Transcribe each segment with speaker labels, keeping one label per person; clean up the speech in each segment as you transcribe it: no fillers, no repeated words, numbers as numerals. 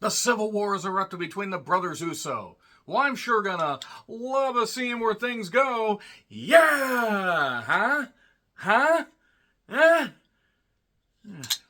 Speaker 1: The Civil War is erupted between the brothers Uso. Well, I'm sure gonna love a seeing where things go. Yeah! Huh? Huh? Eh?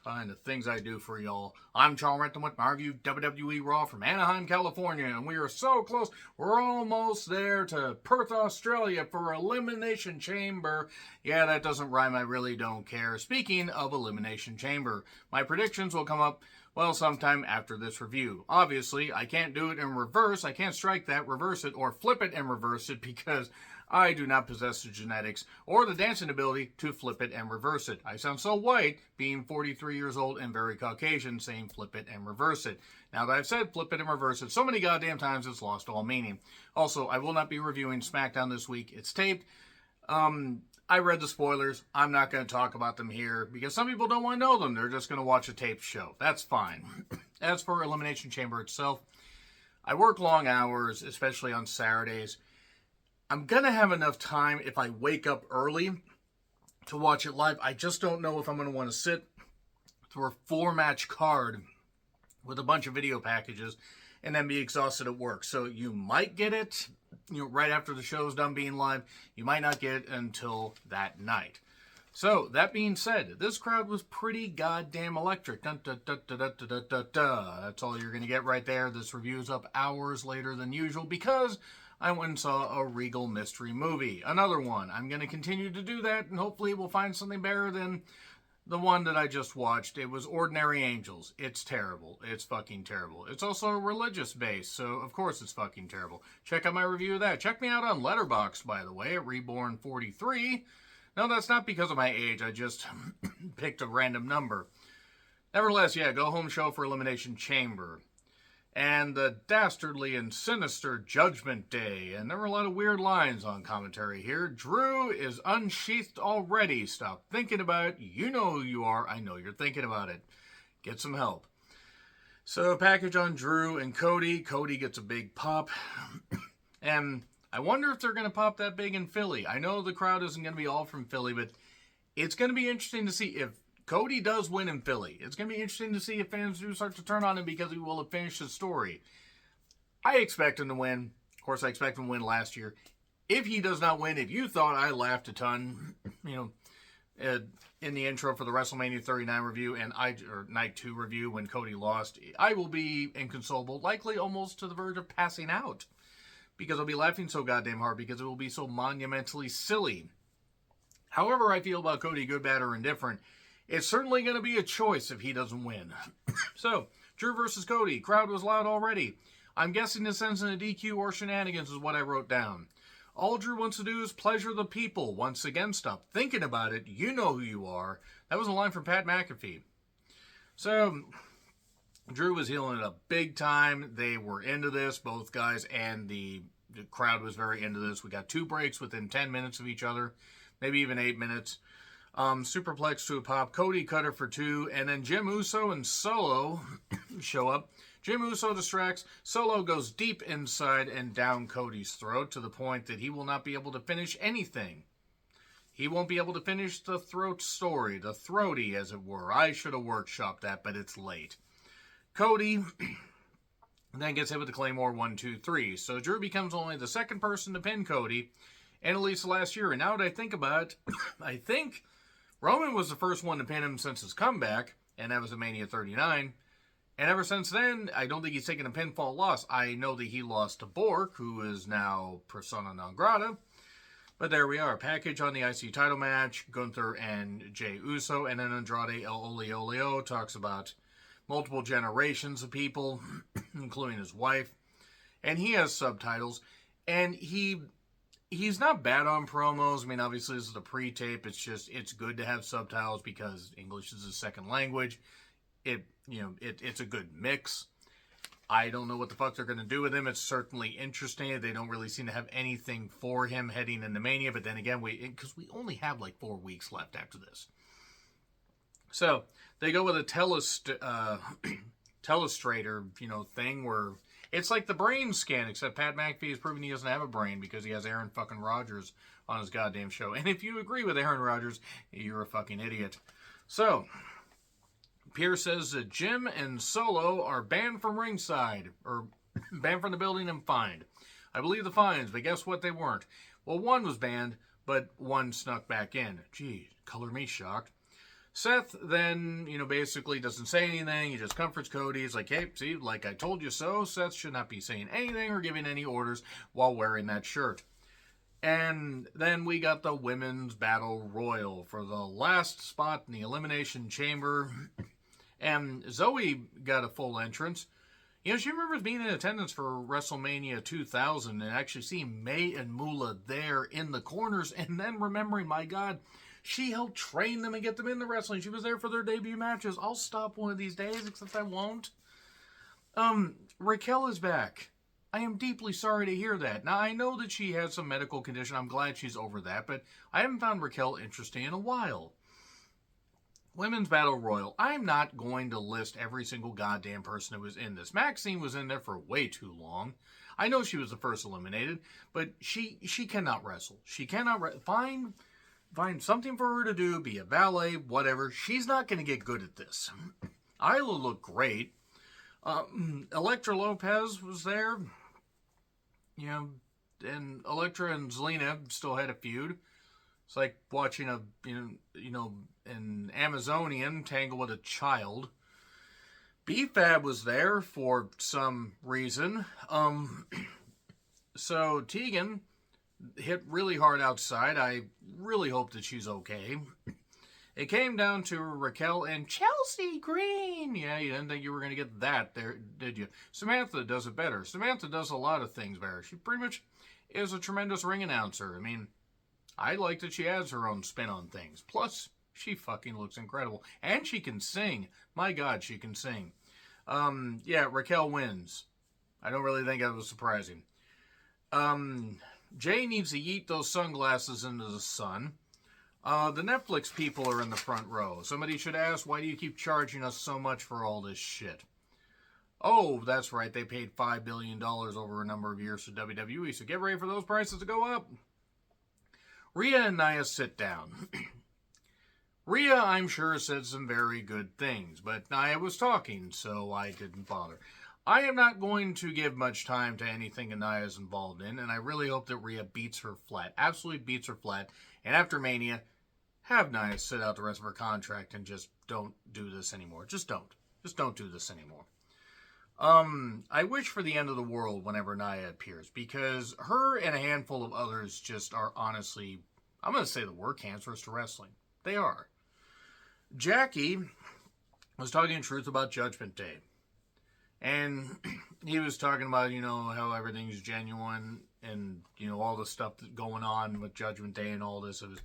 Speaker 1: Fine, the things I do for y'all. I'm Charles Renton with my review WWE Raw from Anaheim, California, and we are so close. We're almost there to Perth, Australia for Elimination Chamber. Yeah, that doesn't rhyme. I really don't care. Speaking of Elimination Chamber, my predictions will come up, well, sometime after this review. Obviously, I can't do it in reverse. I can't strike that, reverse it, or flip it and reverse it because I do not possess the genetics or the dancing ability to flip it and reverse it. I sound so white, being 43 years old and very Caucasian, saying flip it and reverse it. Now that I've said flip it and reverse it so many goddamn times, it's lost all meaning. Also, I will not be reviewing SmackDown this week. It's taped. I read the spoilers. I'm not going to talk about them here because some people don't want to know them. They're just going to watch a taped show. That's fine. As for Elimination Chamber itself, I work long hours, especially on Saturdays. I'm going to have enough time if I wake up early to watch it live. I just don't know if I'm going to want to sit through a 4-match card with a bunch of video packages and then be exhausted at work. So you might get it, right after the show's done being live. You might not get it until that night. So, that being said, this crowd was pretty goddamn electric. Dun, dun, dun, dun, dun, dun, dun, dun. That's all you're going to get right there. This review is up hours later than usual because I went and saw a Regal mystery movie. Another one. I'm going to continue to do that, and hopefully we'll find something better than the one that I just watched. It was Ordinary Angels. It's terrible. It's fucking terrible. It's also religious based, so of course it's fucking terrible. Check out my review of that. Check me out on Letterboxd, by the way, at Reborn43. No, that's not because of my age. I just picked a random number. Nevertheless, yeah, go home show for Elimination Chamber. And the dastardly and sinister Judgment Day. And there were a lot of weird lines on commentary here. Drew is unsheathed already. Stop thinking about it. You know who you are. I know you're thinking about it. Get some help. So, package on Drew and Cody. Cody gets a big pop. And I wonder if they're going to pop that big in Philly. I know the crowd isn't going to be all from Philly, but it's going to be interesting to see if Cody does win in Philly. It's going to be interesting to see if fans do start to turn on him because he will have finished his story. I expect him to win. Of course, I expect him to win last year. If he does not win, if you thought I laughed a ton, in the intro for the WrestleMania 39 review and Night 2 review when Cody lost, I will be inconsolable, likely almost to the verge of passing out. Because I'll be laughing so goddamn hard because it will be so monumentally silly. However I feel about Cody, good, bad, or indifferent, it's certainly going to be a choice if he doesn't win. So, Drew versus Cody. Crowd was loud already. I'm guessing this ends in a DQ or shenanigans is what I wrote down. All Drew wants to do is pleasure the people. Once again, stop thinking about it. You know who you are. That was a line from Pat McAfee. So, Drew was healing it up big time. They were into this, both guys, and the crowd was very into this. We got 2 breaks within 10 minutes of each other, maybe even 8 minutes. Superplex to a pop. Cody cutter for 2, and then Jim Uso and Solo show up. Jim Uso distracts. Solo goes deep inside and down Cody's throat to the point that he will not be able to finish anything. He won't be able to finish the throat story, the throaty, as it were. I should have workshopped that, but it's late. Cody then gets hit with the Claymore 1, 2, 3. So Drew becomes only the second person to pin Cody, and at least last year. And now that I think about it, I think Roman was the first one to pin him since his comeback, and that was at Mania 39. And ever since then, I don't think he's taken a pinfall loss. I know that he lost to Bork, who is now persona non grata. But there we are. Package on the IC title match. Gunther and Jey Uso. And then Andrade El Olio talks about multiple generations of people, including his wife. And he has subtitles. And he's not bad on promos. I mean, obviously, this is a pre-tape. It's good to have subtitles because English is his second language. It's a good mix. I don't know what the fuck they're going to do with him. It's certainly interesting. They don't really seem to have anything for him heading into Mania. But then again, because we only have like 4 weeks left after this. So, they go with a telestrator, thing where it's like the brain scan, except Pat McAfee is proving he doesn't have a brain because he has Aaron fucking Rodgers on his goddamn show. And if you agree with Aaron Rodgers, you're a fucking idiot. So, Pierce says that Jim and Solo are banned from ringside, or banned from the building and fined. I believe the fines, but guess what? They weren't. Well, one was banned, but one snuck back in. Gee, color me shocked. Seth then, basically doesn't say anything. He just comforts Cody. He's like, hey, see, like I told you so. Seth should not be saying anything or giving any orders while wearing that shirt. And then we got the Women's Battle Royal for the last spot in the Elimination Chamber. And Zoe got a full entrance. She remembers being in attendance for WrestleMania 2000 and actually seeing May and Moolah there in the corners. And then remembering, my God, she helped train them and get them in the wrestling. She was there for their debut matches. I'll stop one of these days, except I won't. Raquel is back. I am deeply sorry to hear that. Now, I know that she has some medical condition. I'm glad she's over that, but I haven't found Raquel interesting in a while. Women's Battle Royal. I'm not going to list every single goddamn person who was in this. Maxine was in there for way too long. I know she was the first eliminated, but she cannot wrestle. She cannot find something for her to do, be a valet, whatever. She's not going to get good at this. Isla looked great. Elektra Lopez was there. And Elektra and Zelina still had a feud. It's like watching an Amazonian tangle with a child. B-Fab was there for some reason. So Tegan hit really hard outside. I really hope that she's okay. It came down to Raquel and Chelsea Green. Yeah, you didn't think you were going to get that there, did you? Samantha does it better. Samantha does a lot of things better. She pretty much is a tremendous ring announcer. I mean, I like that she adds her own spin on things. Plus, she fucking looks incredible. And she can sing. My God, she can sing. Raquel wins. I don't really think that was surprising. Jay needs to yeet those sunglasses into the sun. The Netflix people are in the front row. Somebody should ask, why do you keep charging us so much for all this shit? Oh, that's right. They paid $5 billion over a number of years to WWE, so get ready for those prices to go up. Rhea and Nia sit down. Rhea, I'm sure, said some very good things, but Nia was talking, so I didn't bother. I am not going to give much time to anything Nia is involved in, and I really hope that Rhea beats her flat. Absolutely beats her flat. And after Mania, have Nia sit out the rest of her contract and just don't do this anymore. Just don't. Just don't do this anymore. I wish for the end of the world whenever Nia appears, because her and a handful of others just are honestly, I'm going to say the word, cancerous to wrestling. They are. Jackie was talking truth about Judgment Day. And he was talking about, how everything's genuine and, all the stuff that's going on with Judgment Day and all this. It was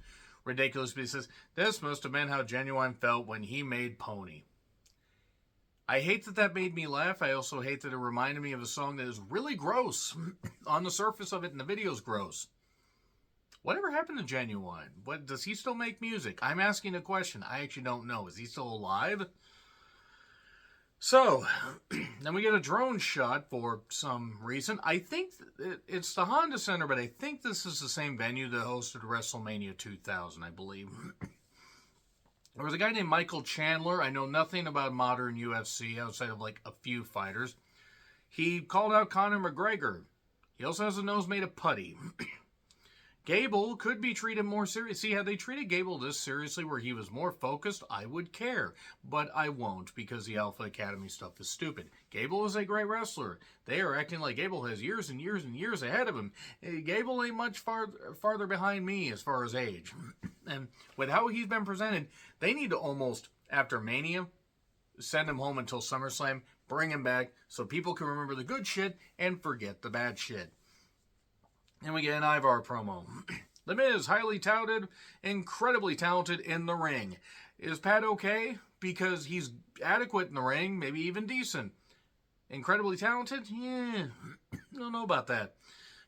Speaker 1: ridiculous. But he says, this must have been how Genuine felt when he made Pony. I hate that made me laugh. I also hate that it reminded me of a song that is really gross. On the surface of it, and the video's gross. Whatever happened to Genuine? Does he still make music? I'm asking a question. I actually don't know. Is he still alive? So, then we get a drone shot for some reason. I think it's the Honda Center, but I think this is the same venue that hosted WrestleMania 2000, I believe. There was a guy named Michael Chandler. I know nothing about modern UFC outside of like a few fighters. He called out Conor McGregor. He also has a nose made of putty. Gable could be treated more seriously. See, had they treated Gable this seriously where he was more focused, I would care. But I won't, because the Alpha Academy stuff is stupid. Gable is a great wrestler. They are acting like Gable has years and years and years ahead of him. Gable ain't much farther behind me as far as age. And with how he's been presented, they need to almost, after Mania, send him home until SummerSlam, bring him back so people can remember the good shit and forget the bad shit. And we get an Ivar promo. The Miz, highly touted, incredibly talented in the ring. Is Pat okay? Because he's adequate in the ring, maybe even decent. Incredibly talented? Yeah, don't know about that.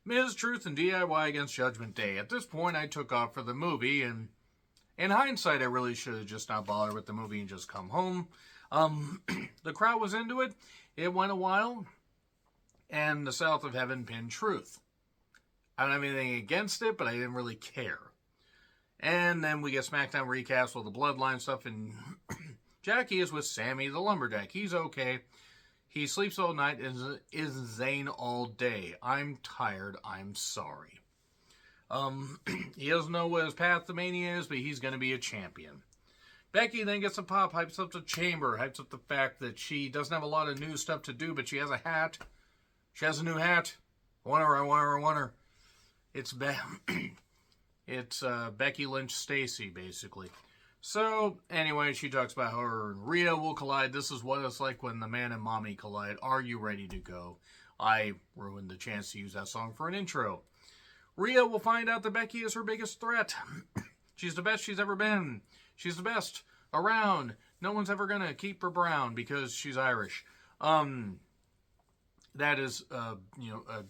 Speaker 1: Miz, Truth, and DIY against Judgment Day. At this point, I took off for the movie, and in hindsight, I really should have just not bothered with the movie and just come home. The crowd was into it. It went a while, and the South of Heaven pinned Truth. I don't have anything against it, but I didn't really care. And then we get SmackDown recaps with the Bloodline stuff, and Jackie is with Sammy the lumberjack. He's okay. He sleeps all night and is Zane all day. I'm tired. I'm sorry. He doesn't know what his path to Mania is, but he's going to be a champion. Becky then gets a pop, hypes up the chamber, hypes up the fact that she doesn't have a lot of new stuff to do, but she has a hat. She has a new hat. I want her. It's Becky Lynch Stacy, basically. So, anyway, she talks about how her and Rhea will collide. This is what it's like when the man and mommy collide. Are you ready to go? I ruined the chance to use that song for an intro. Rhea will find out that Becky is her biggest threat. She's the best she's ever been. She's the best around. No one's ever going to keep her brown because she's Irish. That is, a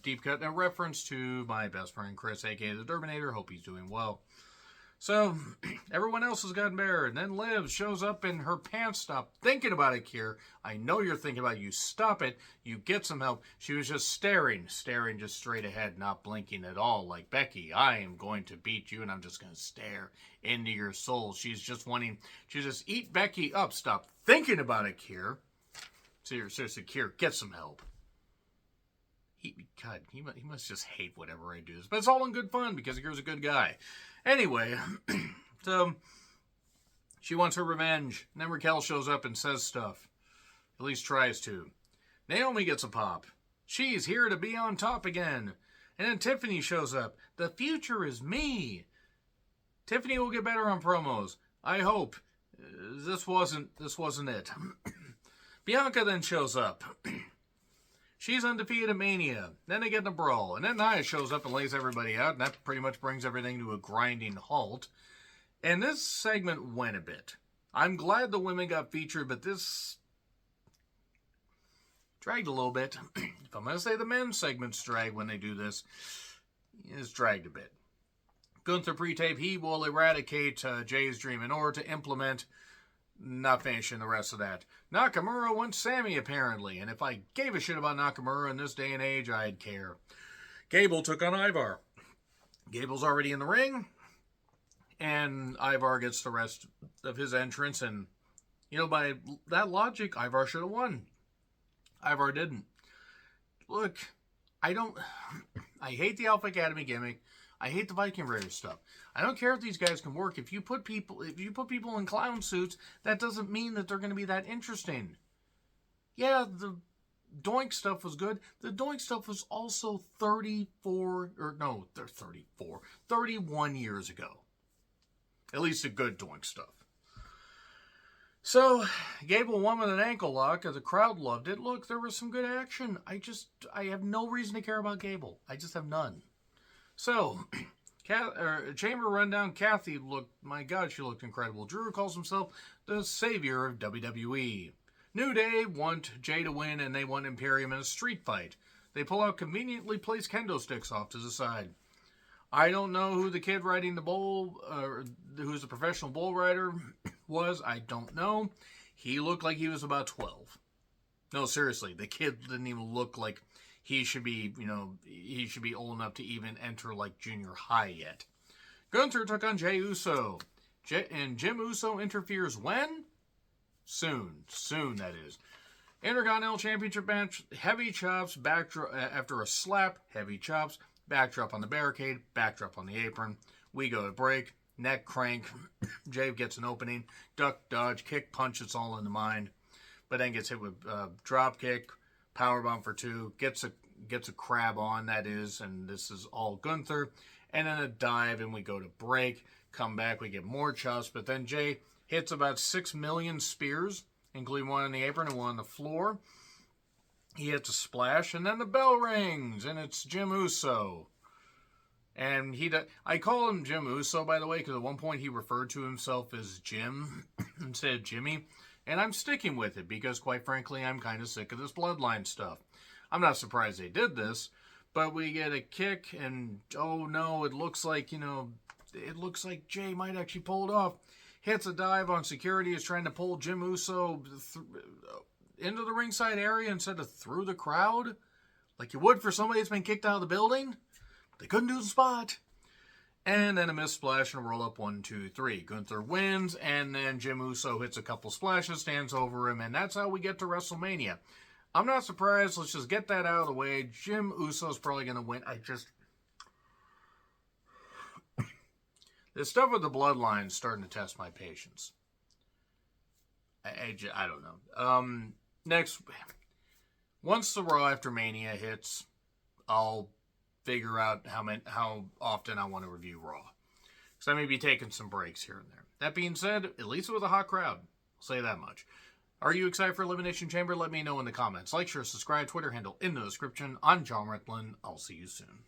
Speaker 1: deep cut and a reference to my best friend Chris, a.k.a. the Derminator. Hope he's doing well. So, everyone else has gotten better. And then Liv shows up and her pants stop. Thinking about it, Kier. I know you're thinking about it. You stop it. You get some help. She was just staring just straight ahead, not blinking at all. Like, Becky, I am going to beat you and I'm just going to stare into your soul. She's just wanting to just eat Becky up. Stop thinking about it, Kier. Seriously, Kier, get some help. He must just hate whatever I do. But it's all in good fun because Kier's a good guy. Anyway, so she wants her revenge. And then Raquel shows up and says stuff. At least tries to. Naomi gets a pop. She's here to be on top again. And then Tiffany shows up. The future is me. Tiffany will get better on promos. I hope. This wasn't it. Bianca then shows up. She's undefeated at Mania. Then they get in a brawl. And then Nia shows up and lays everybody out. And that pretty much brings everything to a grinding halt. And this segment went a bit. I'm glad the women got featured, but this dragged a little bit. If I'm going to say the men's segments drag when they do this, it's dragged a bit. Gunther pre-tape, he will eradicate Jay's dream in order to implement. Not finishing the rest of that. Nakamura wants Sammy, apparently. And if I gave a shit about Nakamura in this day and age, I'd care. Gable took on Ivar. Gable's already in the ring. And Ivar gets the rest of his entrance. And, by that logic, Ivar should have won. Ivar didn't. Look, I hate the Alpha Academy gimmick. I hate the Viking Raiders stuff. I don't care if these guys can work. If you put people in clown suits, that doesn't mean that they're going to be that interesting. Yeah, the Doink stuff was good. The Doink stuff was also 31 years ago. At least the good Doink stuff. So, Gable won with an ankle lock. The crowd loved it. Look, there was some good action. I have no reason to care about Gable. I just have none. So, Chamber rundown. Kathy looked, my God, she looked incredible. Drew calls himself the savior of WWE. New Day want Jay to win, and they want Imperium in a street fight. They pull out conveniently placed kendo sticks off to the side. I don't know who the kid riding the bull, who's the professional bull rider was. I don't know. He looked like he was about 12. No, seriously, the kid didn't even look like he should be old enough to even enter like junior high yet. Gunther took on Jey Uso. And Jim Uso interferes when? Soon, that is. Intercontinental Championship match, heavy chops, backdrop after a slap, heavy chops, backdrop on the barricade, backdrop on the apron. We go to break, neck crank, Jay gets an opening, duck, dodge, kick, punch, it's all in the mind. But then gets hit with drop kick, powerbomb for 2, gets a crab on, that is, and this is all Gunther. And then a dive, and we go to break, come back, we get more chops, but then Jay hits about 6 million spears, including one on the apron and one on the floor. He hits a splash, and then the bell rings, and it's Jim Uso. And I call him Jim Uso, by the way, because at one point he referred to himself as Jim instead of Jimmy. And I'm sticking with it because, quite frankly, I'm kind of sick of this bloodline stuff. I'm not surprised they did this, but we get a kick, and oh no, it looks like Jay might actually pull it off. Hits a dive on security, is trying to pull Jim Uso into the ringside area instead of through the crowd, like you would for somebody that's been kicked out of the building. They couldn't do the spot. And then a missed splash and a roll up 1, 2, 3. Gunther wins, and then Jim Uso hits a couple splashes, stands over him, and that's how we get to WrestleMania. I'm not surprised. Let's just get that out of the way. Jim Uso's probably going to win. This stuff with the bloodline is starting to test my patience. I don't know. Next, once the Raw after Mania hits, I'll figure out how often I want to review Raw. Because I may be taking some breaks here and there. That being said, at least it was a hot crowd. I'll say that much. Are you excited for Elimination Chamber? Let me know in the comments. Like, share, subscribe, Twitter handle in the description. I'm John Reckland. I'll see you soon.